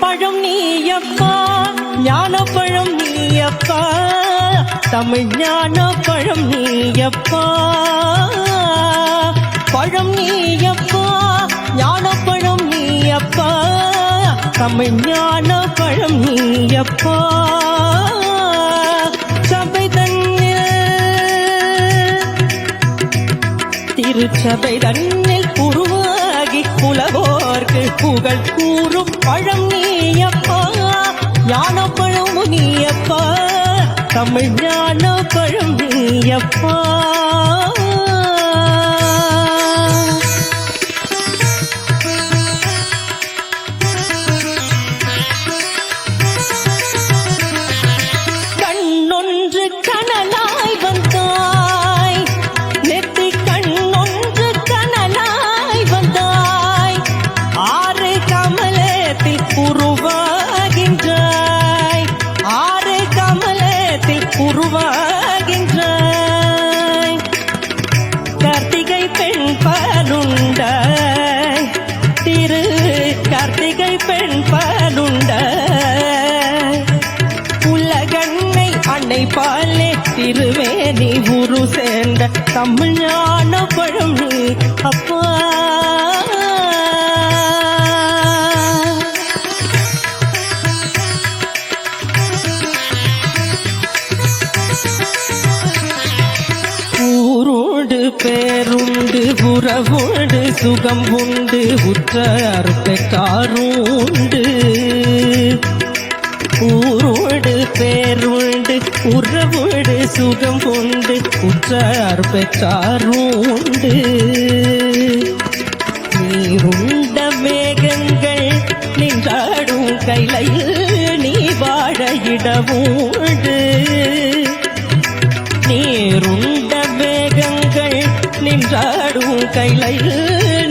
பழம் நீயப்பா ஞானப்பழம் நீயப்பா தமிழ் ஞான பழம் நீயப்பா பழம் நீயப்பா ஞானப்பழம் நீயப்பா தமிழ் ஞான பழம் நீயப்பா சபை தன்னில் திருச்சபை தன்னில் உருவாகி புலவோர்க்கு புகழ் கூறும் பழம் நீயப்பா ஞானப்பழம் நீயப்பா தமிழ் ஞான பழம் நீயப்பா கண்ணொன்று கனலாய் வந்தாய் நெத்தி கண்ணொன்று கனலாய் வந்தாய் ஆறு கமலத்தில் உருவாகின்றாய் ஆறு கமலத்தில் உருவாகின்றாய் கார்த்திகை பெண் பாலுண்டாய் திரு கார்த்திகை பெண் பாலுண்டாய் உலகன்னை அன்னை பாலே திருவேணி உரு சேர்ந்த தமிழ் ஞான பழம் நீ அப்பா ஊரோடு பேருண்டு உறவோடு சுகம் உண்டு உற்றார் பெற்றாருண்டு ஊரோடு பேருண்டு உறவோடு சுகம் உண்டு உற்றார் பெற்றாருண்டு நீருண்ட மேகங்கள் நின்றாடும் கைலையில் நீ வாழ இடவுண்டு நீருண்ட மேகங்கள் நின்றாடும் கைலையில்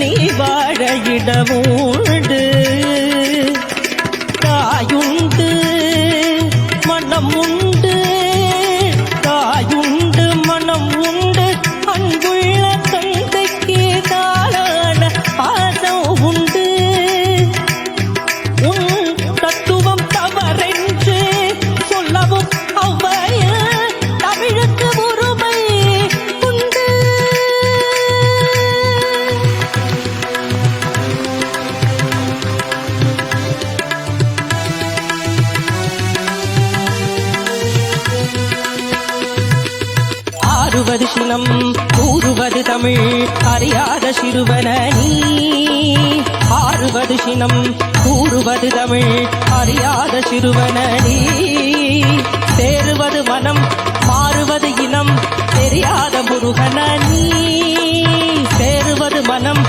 நீ வாழ இடவுண்டு தாயுண்டு மனம் உண்டு தாயுண்டு மனம் உண்டு அன்புள்ள தந்தைக்கு தாளான பாசம் உண்டு உன் தத்துவம் தவறென்று சொல்லவும் அவ்வைய தமிழுக்கு உரிமை உண்டு ஆறுவது சினம் கூறுவது தமிழ் அறியாத சிறுவன நீ ஆறுவது சினம் கூறுவது தமிழ் அறியாத சிறுவன நீ சேருவது மனம் மாறுவது இனம் தெரியாத முருகன நீ சேருவது மனம்